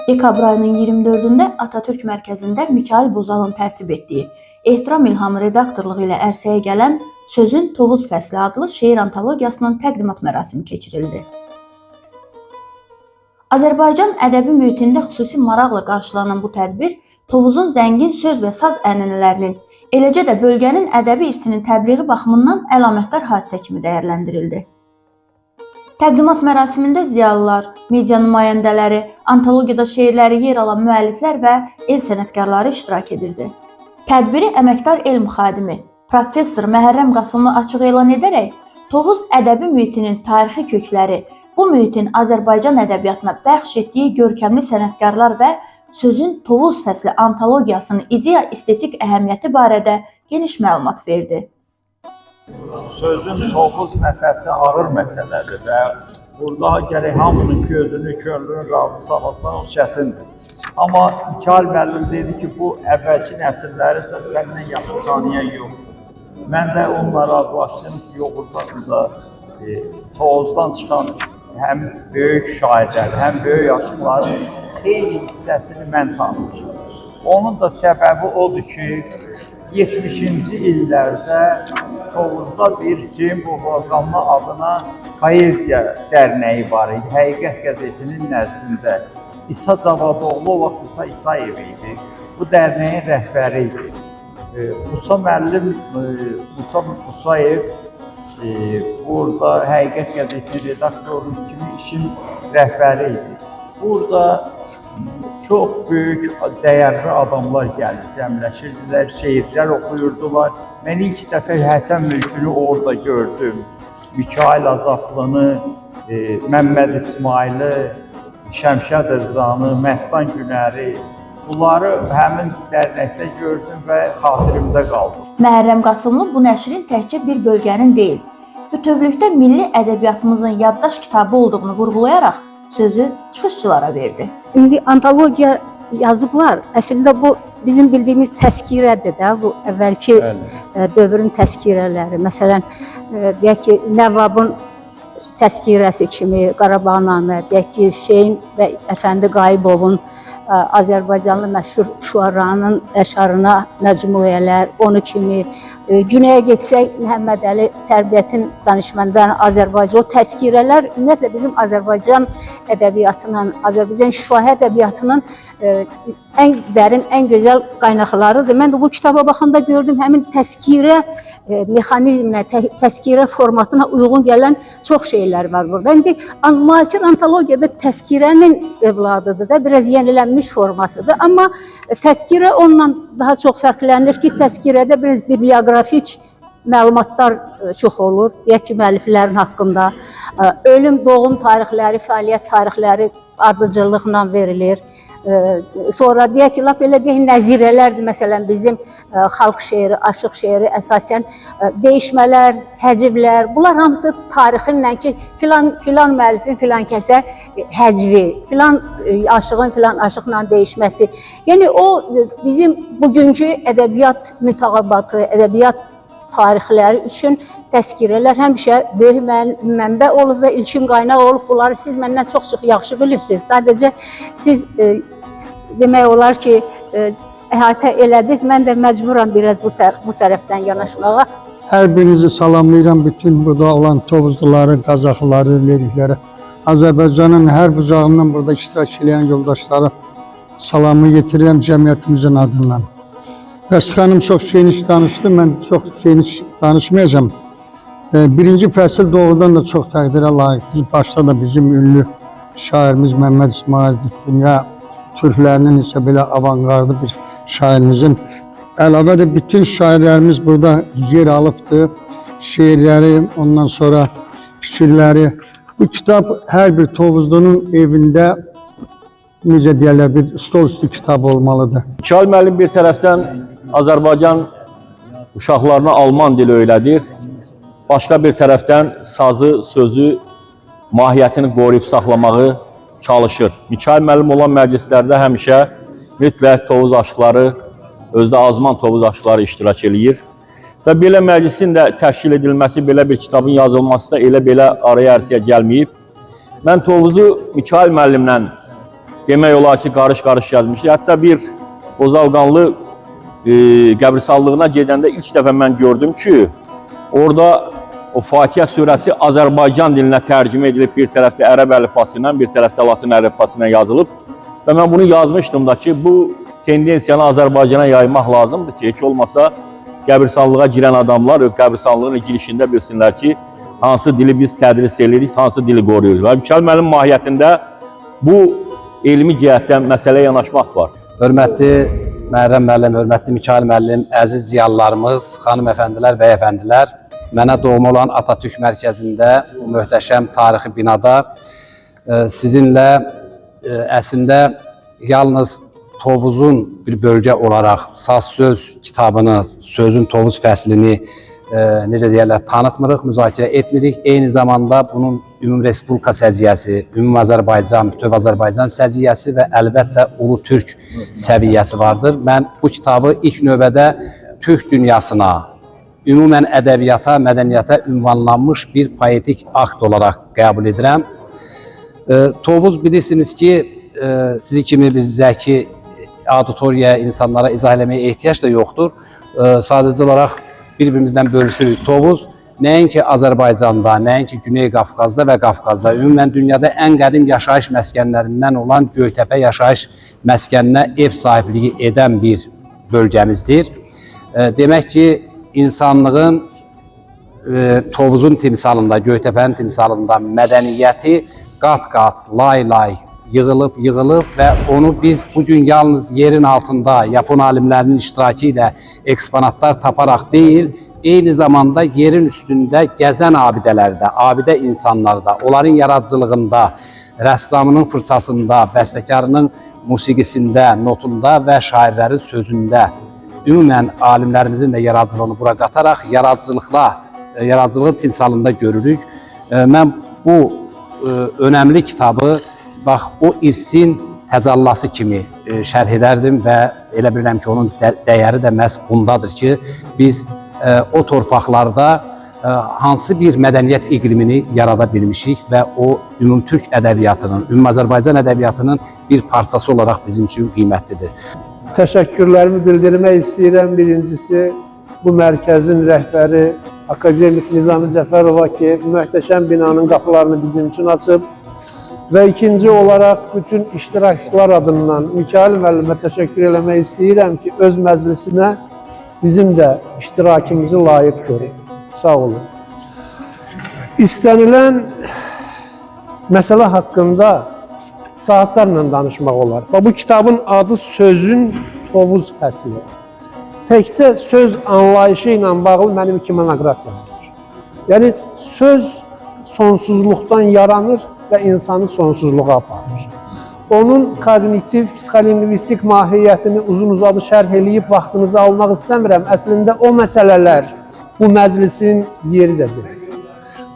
Dekabr ayının 24-də Atatürk mərkəzində Mikayıl Bozalın tərtib etdiyi Ehtiram İlhamı redaktorluğu ilə ərsəyə gələn Sözün Tovuz fəsli adlı şeir antologiyasının təqdimat mərasimi keçirildi. Azərbaycan ədəbi mühitində xüsusi maraqla qarşılanan bu tədbir Tovuzun zəngin söz və saz ənənələrinin, eləcə də bölgənin ədəbi irsinin təbliği baxımından əlamətdar hadisə kimi dəyərləndirildi. Təqdimat mərasimində ziyalılar, media nümayəndələri, antologiyada şeirləri yer alan müəlliflər və el sənətkarları iştirak edirdi. Tədbiri əməkdar elm xadimi, professor Məhərrəm Qasımlı açıq elan edərək, Tovuz ədəbi mühitinin tarixi kökləri, bu mühitin Azərbaycan ədəbiyyatına bəxş etdiyi görkəmli sənətkarlar və Sözün Tovuz fəsli antologiyasının ideya estetik əhəmiyyəti barədə geniş məlumat verdi. Sözün Tovuz nəfəsi ağır məsələdir və burada gərək hamının gözünü, könlünü razı salasan o çətindir. Amma Mikayıl müəllim dedi ki, bu əvvəlki nəsilləri də səndən yaxşı tanıyan yoxdur. Mən də onunla razılaşdım ki, yoxurda Tovuzdan çıxan həm böyük şairlər, həm böyük aşıqların xeyli hissəsini mən tanımışım. Onun da səbəbi odur ki, 70-ci illərdə Tovuzda bir Cem Boğazqanlı adına poeziya dərnəyi var idi. Həqiqət qəzetinin nəzdində İsa Cavadoğlu o vaxt İsa İsayev idi. Bu dərnəyin rəhbəri idi. Musa müəllim, Musa Musayev burada Həqiqət qəzetinin redaktoru kimi işin rəhbəri idi. Burada çox böyük, dəyərli adamlar gəlib, cəmləşirdilər, şeirlər oxuyurdular. Mən ilk dəfə Həsən Mülkünü orada gördüm. Mikayıl Azaqlını, Məmməd İsmaili, Şəmşəd Rızanı, Məstan Günəri. Bunları həmin dərnəkdə gördüm və xatirimdə qaldı. Məhərrəm Qasımlı bu nəşrin təkcə bir bölgənin deyil, bütövlükdə milli ədəbiyyatımızın yaddaş kitabı olduğunu vurğulayaraq sözü çıxışçılara verdi. İndi antologiya yazıblar. Əslində bu bizim bildiyimiz təzkirədir də, bu əvvəlki dövrün təzkirələri. Məsələn, deyək ki, Nəvabın təzkirəsi kimi Qarabağnamə, deyək ki, Hüseyn və Əfəndi Qayıbovun Azərbaycanlı məşhur şuaranın əşarına məcmuələr, onu kimi. Günəyə getsək, Məhəmməd Əli Tərbiyyətin danışmanlarının Azərbaycan, o təzkirələr ümumiyyətlə bizim Azərbaycan ədəbiyyatının, Azərbaycan şifahi ədəbiyyatının ən dərin, ən gözəl qaynaqlarıdır. Mən də bu kitaba baxanda gördüm, həmin təzkirə mexanizminə, təzkirə formatına uyğun gələn çox şeylər var burada. İndi müasir antologiyada təzkirənin övladıdır da, biraz yenilənmiş formasıdır. Amma təzkirə onunla daha çox fərqlənir ki, təzkirədə biraz biblioqrafik məlumatlar çox olur. Deyək ki, müəlliflərin haqqında ölüm, doğum tarixləri, fəaliyyət tarixləri ardıcıllıqla verilir. Sonra deyək ki, lap elə deyək, nəzirələrdir. Məsələn, bizim xalq şeiri, aşıq şeiri əsasən dəyişmələr, həcvlər, bunlar hamısı tarixinlə ki, filan müəllifin filan kəsə həcvi, filan aşığın filan aşıqla dəyişməsi. Yəni, o bizim bugünkü ədəbiyyat mütəqabatı, ədəbiyyat tarixləri üçün təzkirələr həmişə böyük mənbə olub və ilkin qaynaq olub. Bunları siz məndən çox yaxşı bilirsiniz. Sadəcə siz demək olar ki, əhatə elədiniz. Mən də məcburam biraz bu tərəfdən yanaşmağa. Hər birinizi salamlayıram, bütün burada olan Tovuzluları, Qazaxlıları, Lerikləri. Azərbaycanın hər bucağından burada iştirak edən yoldaşları salamı yetirirəm cəmiyyətimizin adından. Vəs xanım çox geniş danışdı, mən çox geniş danışmayacağım. Birinci fəsil doğrudan da çox təqdirə layiqdir. Başda da bizim ünlü şairimiz Məmməd İsmail, dünya türklərinin isə belə avantgardı bir şairimizin. Əlavə də bütün şairlərimiz burada yer alıbdır. Şeirləri, ondan sonra fikirləri. Bu kitab hər bir Tovuzlunun evində necə deyərlər, bir stol üstü kitab olmalıdır. Mikayıl müəllim bir tərəfdən Azərbaycan uşaqlarına alman dili öyrədir. Başqa bir tərəfdən sazı, sözü, mahiyyətini qoruyub saxlamağı çalışır. Mikayıl müəllim olan məclislərdə həmişə mütləq Tovuz aşıqları, özdə azman Tovuz aşıqları iştirak edir. Və belə məclisin də təşkil edilməsi, belə bir kitabın yazılması da elə belə araya ərsəyə gəlməyib. Mən Tovuzu Mikayıl müəllimlə demək olar ki, qarış-qarış yazmışdı. Hətta bir Bozalqanlı qəbristanlığına gedəndə ilk dəfə mən gördüm ki, orada o Fatihə surəsi Azərbaycan dilinə tərcümə edilib, bir tərəfdə ərəb əlifbası ilə, bir tərəfdə latın əlifbası ilə yazılıb. Və mən bunu yazmışdım da ki, bu tendensiyanı Azərbaycana yaymaq lazımdır ki, heç olmasa qəbristanlığa girən adamlar qəbristanlığın girişində bilsinlər ki, hansı dili biz tədris edirik, hansı dili qoruyuruq. Və Mikail müəllim mahiyyətində bu elmi cəhətdən məsələyə yanaşmaq var. Hörmətli Məhrəm müəllim, hörmətli Mikail müəllim, əziz ziyalılarımız, xanım əfəndilər, bəy əfəndilər, mənə doğma olan Atatürk mərkəzində, möhtəşəm tarixi binada sizinlə əslində yalnız Tovuzun bir bölgə olaraq Saz söz kitabını, sözün Tovuz fəslini necə deyərlər, tanıtmırıq, müzakirə etmirik. Eyni zamanda bunun Ümum Respublika səciyyəsi, Ümum Azərbaycan, Bütöv Azərbaycan səciyyəsi və əlbəttə Ulu Türk səviyyəsi vardır. Mən bu kitabı ilk növbədə Türk dünyasına, ümumən ədəbiyyata, mədəniyyata ünvanlanmış bir poetik akt olaraq qəbul edirəm. Tovuz bilirsiniz ki, sizi kimi bir zəki auditoriyaya, insanlara izah eləməyə ehtiyac da yoxdur. Sadəcə olaraq bir-birimizdən bölüşürük. Tovuz nəinki Azərbaycanda, nəinki Güney Qafqazda və Qafqazda, ümumən dünyada ən qədim yaşayış məskənlərindən olan Göytəpə yaşayış məskəninə ev sahibliyi edən bir bölgəmizdir. Demək ki, insanlığın Tovuzun timsalında, Göytəpənin timsalında mədəniyyəti qat-qat, lay-lay yığılıb və onu biz bugün yalnız yerin altında Yapon alimlərinin iştirakı ilə eksponatlar taparaq deyil, eyni zamanda yerin üstündə gəzən abidələrdə, abidə insanlarda, onların yaradıcılığında, rəssamının fırçasında, bəstəkarının musiqisində, notunda və şairlərin sözündə, ümumən alimlərimizin də yaradıcılığını bura qataraq yaradıcılığın timsalında görürük. Mən bu önəmli kitabı bax, o irsin təcallası kimi şərh edərdim və elə bilirəm ki, onun dəyəri də məhz bundadır ki, biz o torpaqlarda hansı bir mədəniyyət iqlimini yarada bilmişik və o ümum Türk ədəbiyyatının, ümum Azərbaycan ədəbiyyatının bir parçası olaraq bizim üçün qiymətlidir. Təşəkkürlərimi bildirmək istəyirəm. Birincisi, bu mərkəzin rəhbəri Akademik Nizami Cəfərova ki, möhtəşəm binanın qapılarını bizim üçün açıb. Və ikinci olaraq bütün iştirakçılar adından Mikail müəllimə təşəkkür eləmək istəyirəm ki, öz məclisinə bizim də iştirakımızı layiq görür. Sağ olun. İstənilən məsələ haqqında saatlarla danışmaq olar. Bu kitabın adı Sözün Tovuz fəsli. Təkcə söz anlayışı ilə bağlı mənim 2 monoqrafiyam var. Yəni, söz sonsuzluqdan yaranır və insanı sonsuzluğa aparır. Onun kognitiv, psixolingvistik mahiyyətini uzun-uzadı şərh eləyib vaxtınızı almaq istəmirəm. Əslində o məsələlər bu məclisin yeridir.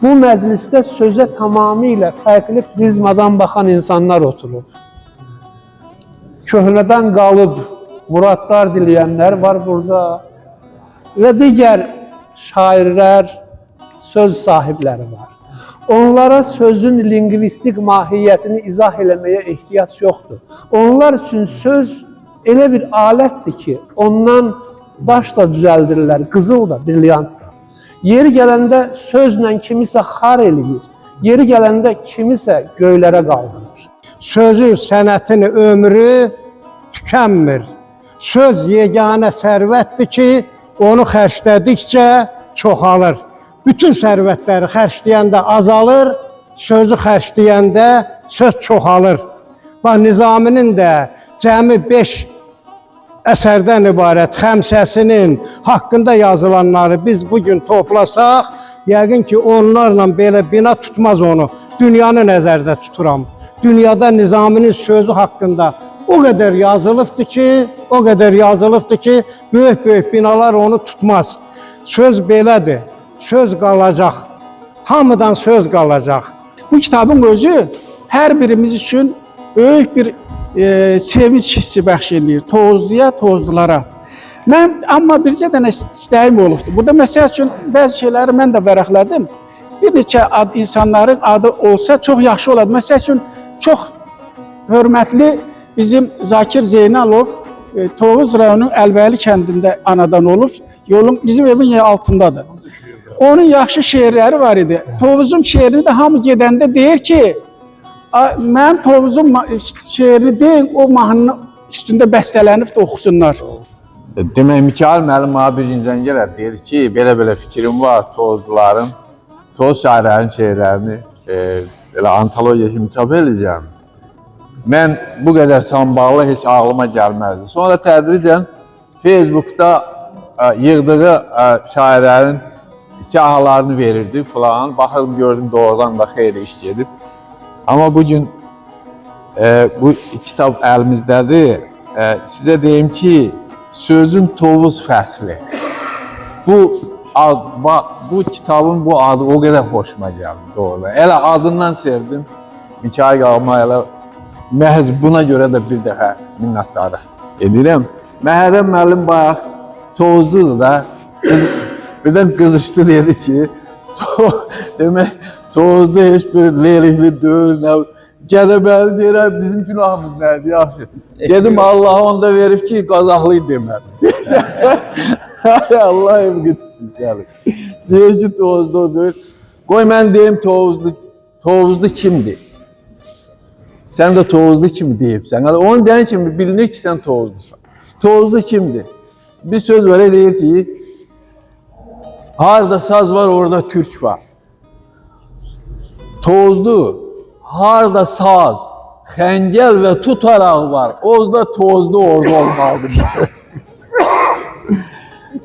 Bu məclisdə sözə tamamilə fərqli prizmadan baxan insanlar oturur. Köhnədən qalıb muradlar diləyənlər var burada və digər şairlər, söz sahibləri var. Onlara sözün lingvistik mahiyyətini izah eləməyə ehtiyac yoxdur. Onlar üçün söz elə bir alətdir ki, ondan daş da düzəldirlər, qızıl da, brilyant da. Yeri gələndə sözlə kimisə xar eləyir, yeri gələndə kimisə göylərə qaldırır. Sözün sənətin ömrü tükənmir. Söz yeganə sərvətdir ki, onu xərclədikcə çoxalır. Bütün sərvətləri xərcləyəndə azalır, sözü xərcləyəndə söz çoxalır. Nizaminin də cəmi 5 əsərdən ibarət xəmsəsinin haqqında yazılanları biz bugün toplasaq, yəqin ki, onlarla belə bina tutmaz onu. Dünyanı nəzərdə tuturam. Dünyada Nizaminin sözü haqqında o qədər yazılıbdır ki, böyük binalar onu tutmaz. Söz belədir. Söz qalacaq. Hamıdan söz qalacaq. Bu kitabın özü hər birimiz üçün böyük bir sevinç hissi bəxş edir. Tovuzluya, tovuzlulara. Amma bircə dənə istəyim olubdur. Burada məsəl üçün bəzi şeyləri mən də vərəqlədim. Bir neçə insanların adı olsa çox yaxşı olar. Məsəl üçün çox hörmətli bizim Zakir Zeynalov Tovuz rayonunun Əlvəli kəndində anadan olub. Yolun bizim evin altındadır. Onun yaxşı şeirləri var idi. Tovuzum şeirini de hamı gedəndə deyir ki, mənim Tovuzum şeirini deyin, o mahnının üstündə bəstələnib də oxusunlar. Demək, Mikail müəllim mənə bir gün zəng gələr, deyir ki, belə-belə fikrim var, Tovuzluların, Tovuz şairlərin şeirlərini elə antologiya kimi çap edəcəm. Mən bu qədər samballı heç ağlıma gəlməzdi. Sonra tədricən Facebookda yığdığı şairlərin siyahılarını verirdi falan. Baxırdım, gördüm doğrudan da xeyli iş gedib. Amma bugün bu kitab əlimizdədir. Sizə deyim ki, Sözün Tovuz fəsli. Bu kitabın bu adı o qədər xoşuma gəldi doğrudan. Elə adından sevdim. Mikail qalma elə məhz buna görə də bir dəfə minnətdarı edirəm. Məhərrəm müəllim bayaq Tovuzludur da. Birdən qızışdı, dedi ki, demək, Tovuzda heç bir leylikli deyil, Gədəbəli deyirəm, bizim günahımız nədir, yaxşı. Dedim, Allah onda verib ki, Qazaxlıyı demədi. Allah evqi tutsun səni. Deyir ki, Tovuzda o deyil. Qoy mən deyim, Tovuzlu kimdir? Sən də Tovuzlu kimi deyibsən. Onun deyən kimi bilinir ki, sən Tovuzlusan. Tovuzlu kimdir? Bir söz var, deyir ki, harda saz var, orada türk var. Tovuzlu, harda saz, xəncəl və tutaraq var, ozda tozlu orada olmalıdır.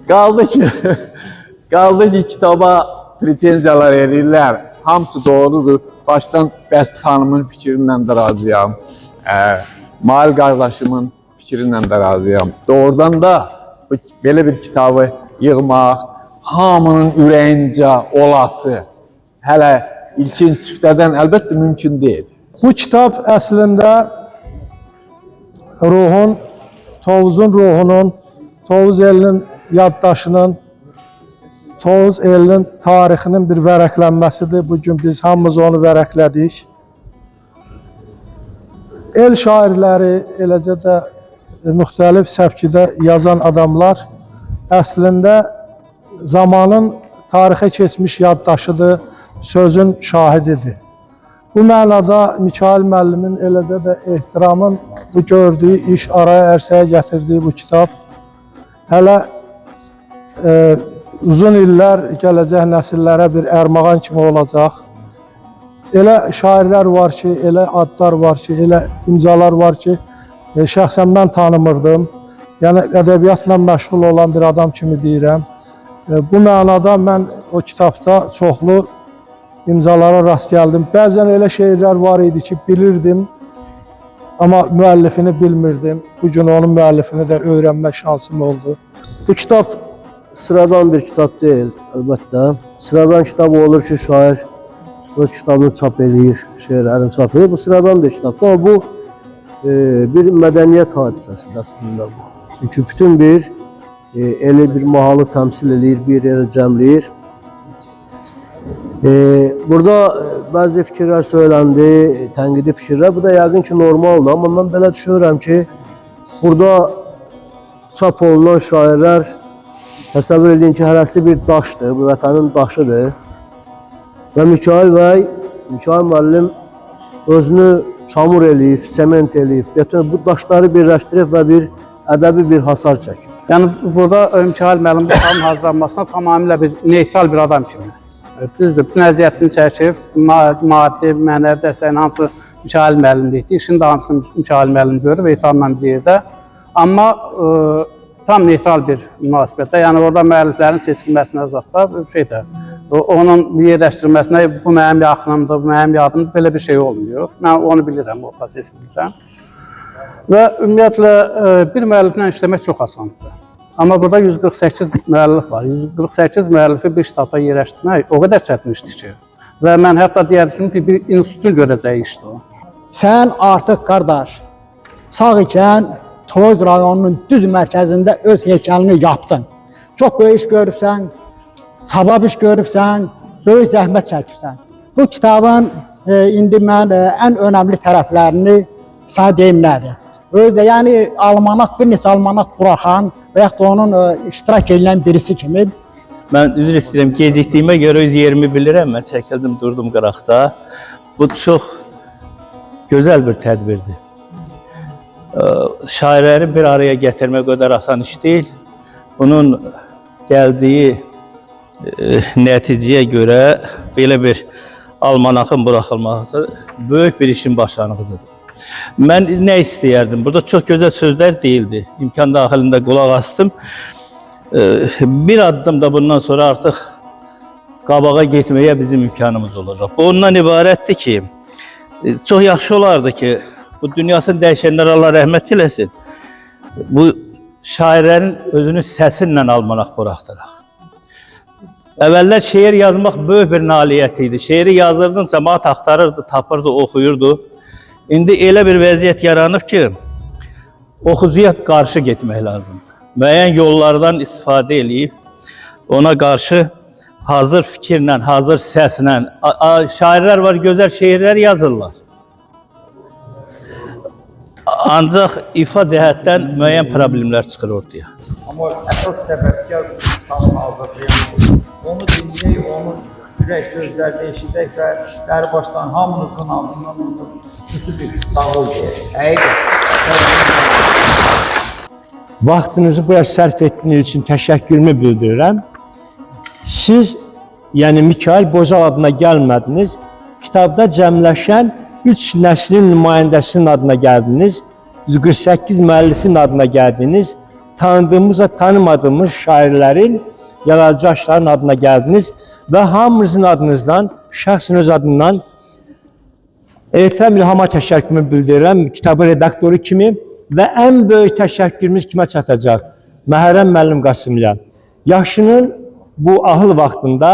Qaldı ki, kitaba pretenziyalar edirlər. Hamısı doğrudur. Başdan Bəst xanımın fikrindən də razıyam. Mail qardaşımın fikrindən də razıyam. Doğrudan da belə bir kitabı yığmaq, hamının ürəyincə olası, hələ ilkin siftədən əlbəttə mümkün deyil. Bu kitab əslində Tovuzun ruhunun, Tovuz elinin yaddaşının, Tovuz elinin tarixinin bir vərəqlənməsidir. Bugün biz hamımız onu vərəqlədik. El şairləri, eləcə də müxtəlif səvkidə yazan adamlar əslində zamanın tarixə keçmiş yaddaşıdır, sözün şahididir. Bu mənada Mikail müəllimin, eləcə də ehtiramın bu gördüyü iş, araya ərsəyə gətirdiyi bu kitab hələ uzun illər gələcək nəsillərə bir ərmağan kimi olacaq. Elə şairlər var ki, elə adlar var ki, elə imzalar var ki, şəxsən mən tanımırdım. Yəni, ədəbiyyatla məşğul olan bir adam kimi deyirəm. Bu mənada mən o kitabda çoxlu imzalara rast gəldim. Bəzən elə şeirlər var idi ki, bilirdim, amma müəllifini bilmirdim. Bugün onun müəllifini də öyrənmək şansım oldu. Bu kitab sıradan bir kitab deyil, əlbəttə. Sıradan kitab olur ki, şair öz kitabını çap edir, şeirlərini çap edir. Bu sıradan bir kitabdır, amma bu bir mədəniyyət hadisəsidir əslində bu. Çünki bütün bir eli bir mahalı təmsil edir, bir yerə cəmləyir. Burada bəzi fikirlər söyləndi, tənqidi fikirlər. Bu da yəqin ki, normaldır. Amma mən belə düşünürəm ki, burada çap olunan şairlər təsəvvür edin ki, hərəsi bir daşdır, bu vətənin daşıdır. Və Mikail müəllim özünü çamur eləyib, sement eləyib, bu daşları birləşdirib və bir ədəbi bir hasar çəkib. Yəni, burada Mikail müəllim bu kitabın hazırlanmasına tamamilə bir neytral bir adam kimi. Düzdür, bütün əziyyətini çəkib, maddi, mənəvi dəstəyin hamısı Mikail müəllimlikdir. İşin də hamısını Mikail müəllim görür və etibarla bir yerdə. Amma tam neytral bir münasibətdə, yəni orada müəlliflərin seçilməsinə zatda onun yerləşdirilməsinə bu mənim yaxınımdır, bu mənim yadımdır, belə bir şey olmuyor. Mən onu bilirəm, o prosesi bilirəm. Və ümumiyyətlə bir müəlliflə işləmək çox asandır. Amma burada 148 müəllif var. 148 müəllifi bir kitabda yerləşdirmək o qədər çətin işdir ki. Və mən hətta deyərdim ki, bir institutun görəcəyi işdir o. Sən artıq qardaş, sağ ikən Tovuz rayonunun düz mərkəzində öz heykəlini yapdın. Çox böyük iş görübsən, savab iş görübsən, böyük zəhmət çəkibsən. Bu kitabın indi mən ən önəmli tərəflərini sağ deyim nədir? Özdə yəni almanat, bir neçə almanat buraxan və yaxud da onun iştirak edən birisi kimi Mən üzr istəyirəm, gecikdiyimə görə öz yerimi bilirəm. Mən çəkildim, durdum qıraqda. Bu çox gözəl bir tədbirdir. Şairləri bir araya gətirmək o qədər asan iş deyil. Bunun gəldiyi nəticəyə görə belə bir almanakın buraxılması böyük bir işin başlanğıcıdır. Mən nə istəyərdim? Burada çox gözəl sözlər deyildi. İmkan daxilində qulaq astım. Bir addım da bundan sonra artıq qabağa getməyə bizim imkanımız olacaq. Bu ondan ibarətdir ki, çox yaxşı olardı ki, bu dünyasını dəyişənlər Allah rəhmət eləsin. Bu şairlərin özünün səsinlə almanaq buraxdıraq. Əvvəllər şeir yazmaq böyük bir nailiyyət idi. Şeiri yazırdın, cəmaat axtarırdı, tapırdı, oxuyurdu. İndi elə bir vəziyyət yaranıb ki, oxucuya qarşı getmək lazımdır. Müəyyən yollardan istifadə edib, ona qarşı hazır fikirlə, hazır səslə, şairlər var, gözəl şeirlər yazırlar. Ancaq ifa cəhətdən müəyyən problemlər çıxır ortaya. Amma əsas səbəbkar insanın hazırlayan, onu dinləyək, onun ürək sözlərini eşidək və dəri başdan hamınızın ağzından onu küçük bir sağ ol deyək. Vaxtınızı buraya sərf etdiyiniz üçün təşəkkürümü bildirirəm. Siz, yəni Mikail Bozal adına gəlmədiniz, kitabda cəmləşən 3 nəslin nümayəndəsinin adına gəldiniz, 148 müəllifin adına gəldiniz, tanıdığımız və tanımadığımız şairlərin, yaradıcı aşların adına gəldiniz və hamınızın adınızdan, şəxsin öz adından Ehtəram İlhama təşəkkürümü bildirirəm, kitabın redaktoru kimi və ən böyük təşəkkürümüz kimə çatacaq? Məhərrəm müəllim Qasımlıya. Yaşının bu ahıl vaxtında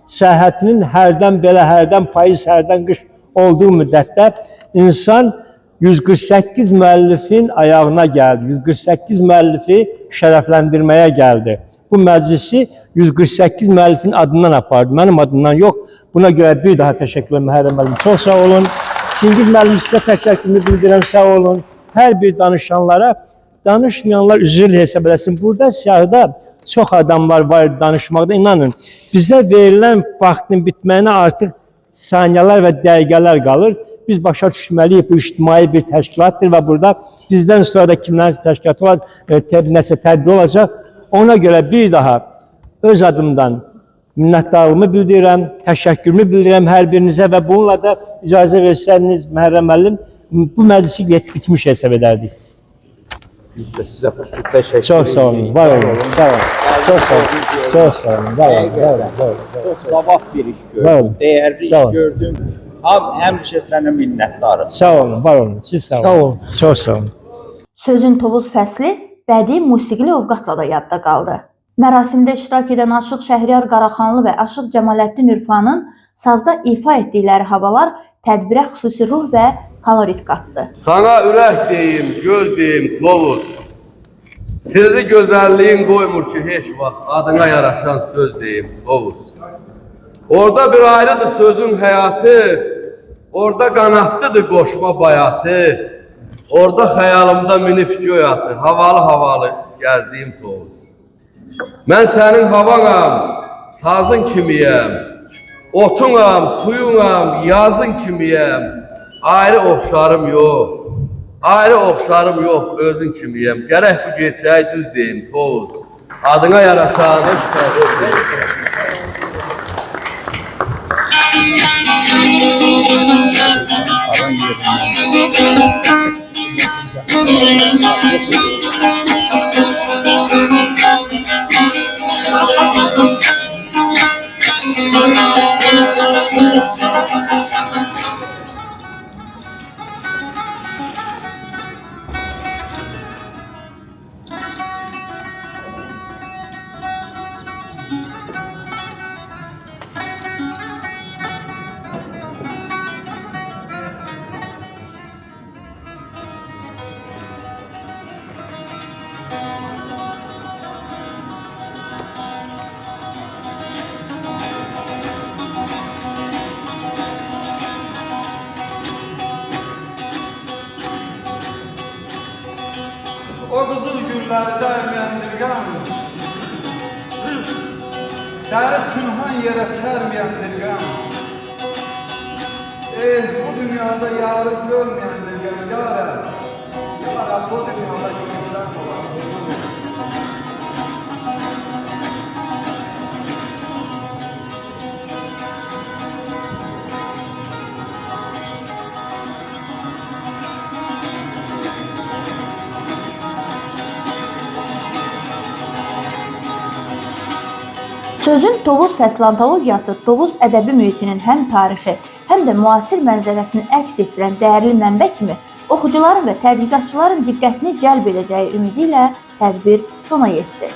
səhhətinin hərdən belə, hərdən payız, hərdən qış olduğu müddətdə insan 148 müəllifin ayağına gəldi. 148 müəllifi şərəfləndirməyə gəldi. Bu məclisi 148 müəllifin adından apardı. Mənim adımdan yox. Buna görə bir daha təşəkkürlər Məhərrəm müəllim. Çox sağ olun. Çingiz müəllim sizə təşəkkürümü bildirirəm. Sağ olun. Hər bir danışanlara, danışmayanlar üzrlə hesab eləsin. Burada siyahıda çox adamlar var danışmaqda. İnanın, bizə verilən vaxtın bitməyinə artıq saniyələr və dəqiqələr qalır. Biz başa düşməliyik, bu ictimai bir təşkilatdır və burada bizdən sonra da kimlərin təşkilatı var, nəsə tədbir olacaq. Ona görə bir daha öz adımdan minnətdarlığımı bildirirəm, təşəkkürümü bildirirəm hər birinizə və bununla da icazə versəniz, Məhərrəm müəllim, bu məclisi bitmiş hesab edərdik. Biz də sizə təşəkkür Çox sağ olun, var olun, sağ olun. Çox sağ olun, çox sağ olun, var olun, Çox savab bir iş gördüm, dəyərli iş gördüm. Həmişə sənə minnətdarım. Sağ olun, var olun, siz sağ olun. Çox sağ olun. Sözün Tovuz fəsli bədii musiqili ovqatla da yadda qaldı. Mərasimdə iştirak edən Aşıq Şəhriyar Qaraxanlı və Aşıq Cəmaləddin Ürfanın sazda ifa etdikləri havalar tədbirə xüsusi ruh və kolorit qatdı. Sana ürək deyim, göz deyim, Tovuz. Sirri gözəlliyin qoymur ki, heç vaxt adına yaraşan söz deyim, Tovuz. Orada bir ayrıdır sözün həyatı, orada qanatlıdır qoşma bayatı, orada xəyalımda minif göy atı, havalı-havalı gəzdiyim Tovuz. Mən sənin havanam, sazın kimiyəm, otunam, suyunam, yazın kimiyəm, ayrı oxşarım yox, özün kimiyəm. Gərək bu gerçəyi düz deyim, Tovuz, adına yaraşan söz deyim. gülləri dəyməyəndir qəm. Dəri pünhan yerə sərməyəndir qəm. Bu dünyada yarı görməyəndir qəm, yarəm. Yarəm, bu dünyada görməyən olan. Sözün Tovuz fəsli antologiyası Tovuz ədəbi mühitinin həm tarixi, həm də müasir mənzərəsini əks etdirən dəyərli mənbə kimi oxucuların və tədqiqatçıların diqqətini cəlb edəcəyi ümidi ilə tədbir sona yetdi.